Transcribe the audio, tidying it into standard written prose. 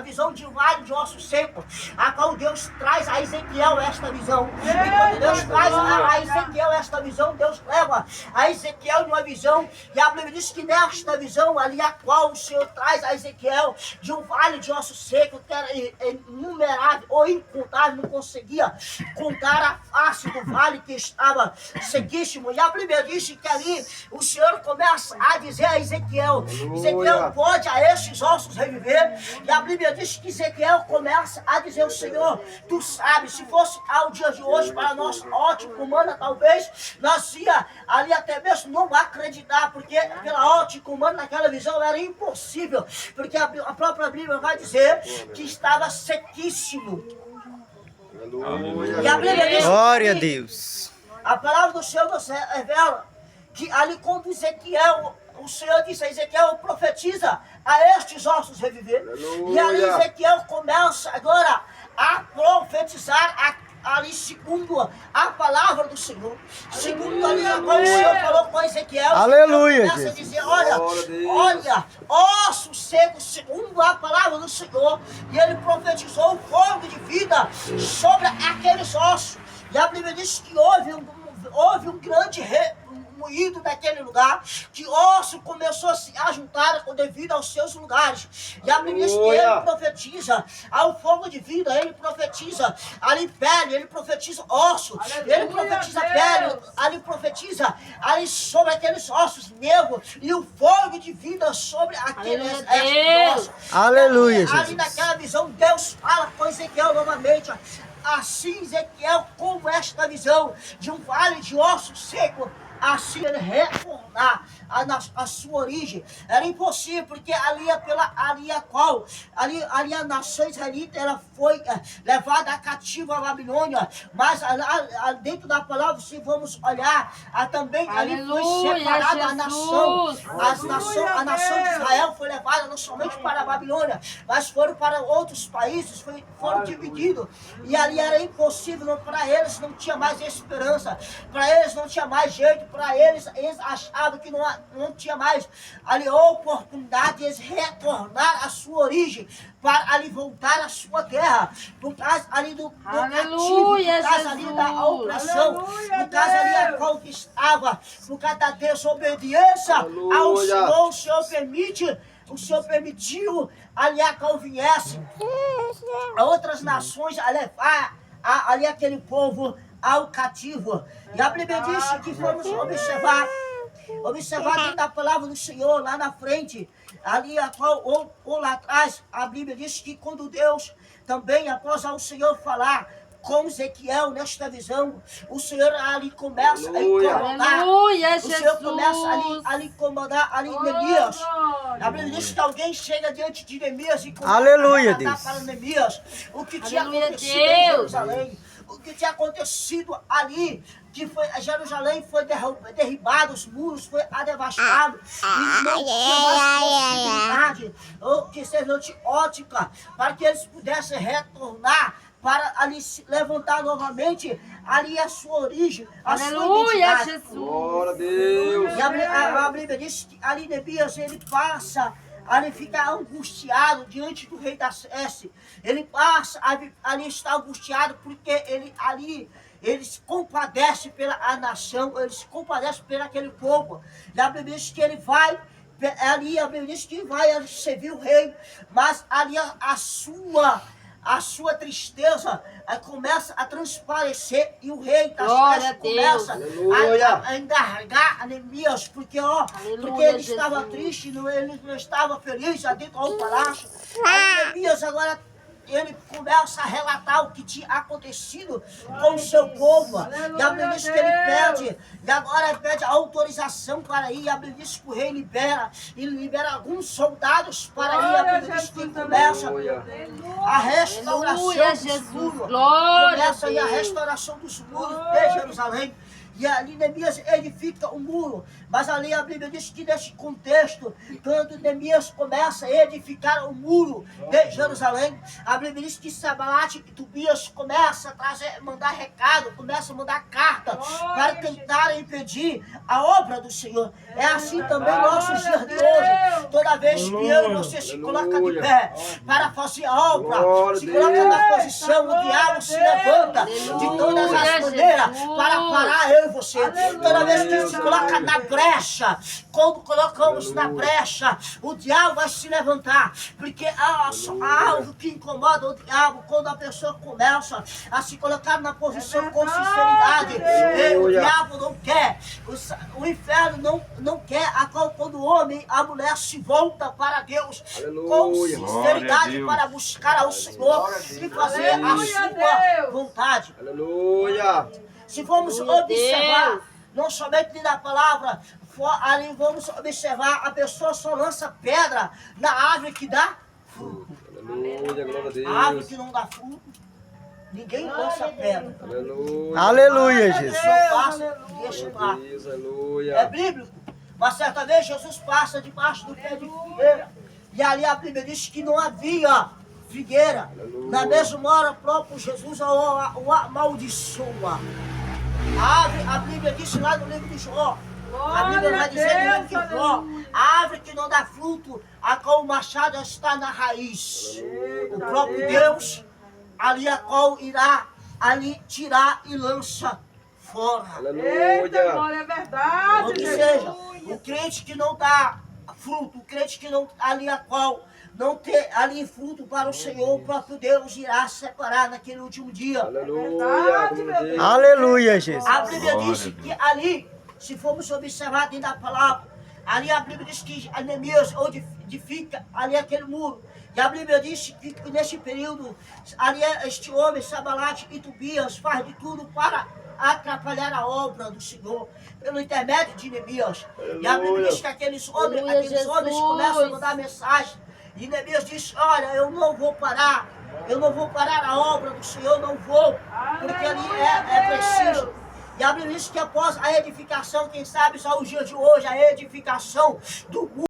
a visão de um vale de ossos secos, a qual Deus traz a Ezequiel esta visão. E quando Deus traz a Ezequiel esta visão, Deus leva a Ezequiel numa visão, e a Bíblia diz que nesta visão ali, a qual o Senhor traz a Ezequiel de um vale de ossos secos, que era inumerável ou incontável, não conseguia contar a face do vale que estava sequíssimo. E a Bíblia diz que ali o Senhor começa a dizer a Ezequiel: Ezequiel, pode a estes ossos reviver? E a Bíblia diz que Ezequiel começa a dizer: o Senhor, tu sabes, se fosse ao dia de hoje, para nossa ótica humana, talvez nós ia ali até mesmo não acreditar, porque pela ótica humana, naquela visão, era impossível, porque a própria Bíblia vai dizer que estava sequíssimo. Aleluia. E a Bíblia diz Glória a Deus. a palavra do Senhor nos revela que ali quando Ezequiel, o Senhor disse a Ezequiel: profetiza a estes ossos reviver. Aleluia. E ali Ezequiel começa agora a profetizar ali segundo a palavra do Senhor. Segundo ali quando o Senhor falou com Ezequiel, Aleluia, começa a Jesus. dizer: olha, Glória a Deus. olha, ossos secos, segundo a palavra do Senhor. E ele profetizou o fogo de vida sobre aqueles ossos. E a Bíblia diz que houve um grande moído naquele lugar, que osso começou a se juntar devido aos seus lugares. E a Bíblia diz que ele profetiza ao fogo de vida, ele profetiza ali pele, ele profetiza osso, ele profetiza pele, ali profetiza ali sobre aqueles ossos negros, e o fogo de vida sobre aqueles ossos. Aleluia, Ali Jesus. naquela visão, Deus fala com Ezequiel novamente: assim Ezequiel, como esta visão de um vale de ossos seco, assim ele retornar a sua origem. Era impossível, porque ali a nação israelita ela foi levada cativa à Babilônia, mas dentro da palavra, se vamos olhar, também ali foi separada a nação. A nação de Israel foi levada não somente para a Babilônia, mas foram para outros países, foram divididos, e ali era impossível, para eles não tinha mais esperança, para eles não tinha mais jeito, para eles achavam que não tinha mais ali oportunidade de eles retornar à sua origem, para ali voltar à sua terra, por causa ali do cativo, por causa ali da opressão, por causa ali a qual que estava, por causa da desobediência ao Senhor. O Senhor permitiu ali a qual viesse a outras nações a levar ali aquele povo ao cativo. E a Bíblia diz que vamos observar dentro da palavra do Senhor, lá na frente, ali a qual, ou lá atrás, a Bíblia diz que quando Deus também, após o Senhor falar com Ezequiel nesta visão, o Senhor ali começa a incomodar. O Senhor começa ali incomodar ali Neemias. A Bíblia diz que alguém chega diante de Neemias e começa Aleluia, a relatar Deus. para Neemias o que tinha acontecido em Jerusalém, o que tinha acontecido ali, que foi Jerusalém foi derribado, os muros foi devastado, e não tinha mais possibilidade, ou que seja antiótica, para que eles pudessem retornar, para ali se levantar novamente ali a sua origem, a sua identidade. Jesus! Glória a Deus. E a Bíblia diz que ali Neemias, ele passa, ali fica angustiado diante do rei da Sécie. Ele passa, ali está angustiado, porque ele se compadece pela nação, ele se compadece por aquele povo. E a Bíblia diz que ele vai, ali a Bíblia diz que vai servir o rei, mas ali a sua tristeza começa a transparecer, e o rei da Sécie começa a engargar Neemias, porque ele estava triste, ele não estava feliz dentro do palácio. Aí Neemias agora ele começa a relatar o que tinha acontecido com o seu povo. E a Bíblia diz que ele pede, e agora ele pede autorização para ir. E a Bíblia diz que o rei libera alguns soldados para ir. A Bíblia diz que começa a restauração dos muros. Começa aí a restauração dos muros de Jerusalém. E ali Neemias edifica o muro. Mas ali a Bíblia diz que nesse contexto, quando Neemias começa a edificar o muro de Jerusalém, a Bíblia diz que Sanbalate e Tobias começa a mandar recado, começa a mandar carta para tentar impedir a obra do Senhor. É assim também nossos dias de hoje. Toda vez que eu e você se coloca de pé para fazer a obra, se coloca na posição, o diabo se levanta de todas as maneiras para parar eu e você. Toda vez que se coloca na brecha, quando colocamos na brecha, o diabo vai se levantar, porque há algo que incomoda o diabo quando a pessoa começa a se colocar na posição com sinceridade. O diabo não quer, o inferno não quer quando o homem, a mulher se volta para Deus com sinceridade para buscar ao Senhor e fazer a sua vontade. Aleluia. Se formos observar, não somente na palavra, ali vamos observar, a pessoa só lança pedra na árvore que dá fruto. Aleluia, glória a Deus. A árvore que não dá fruto, ninguém lança pedra. Aleluia. Aleluia, A Jesus. pessoa passa e deixa lá. Deus, É aleluia. bíblico. Uma certa vez Jesus passa debaixo do pé de figueira. E ali a Bíblia diz que não havia figueira. Na mesma hora, próprio Jesus o amaldiçoa. A Bíblia diz lá no livro de Jó. A Bíblia vai dizer no livro de Jó: a árvore que não dá fruto, a qual o machado está na raiz. O próprio Deus, ali a qual irá ali tirar e lança fora. Aleluia. Glória, é verdade. Ou seja, o crente que não dá fruto, o crente que não ali a qual não ter ali fruto para o Senhor, o próprio Deus irá separar naquele último dia. Aleluia. Glória a Deus. Aleluia, Jesus. A Bíblia diz que ali, se formos observar dentro da palavra, ali a Bíblia diz que Neemias edifica ali aquele muro. E a Bíblia diz que nesse período, ali este homem, Sanbalate e Tobias, faz de tudo para atrapalhar a obra do Senhor, pelo intermédio de Neemias. E a Bíblia diz que aqueles homens começam a mandar mensagem. E Neemias diz: olha, eu não vou parar a obra do Senhor, não vou, porque ali é preciso. E a Bíblia diz que após a edificação, quem sabe só os dias de hoje, a edificação do mundo,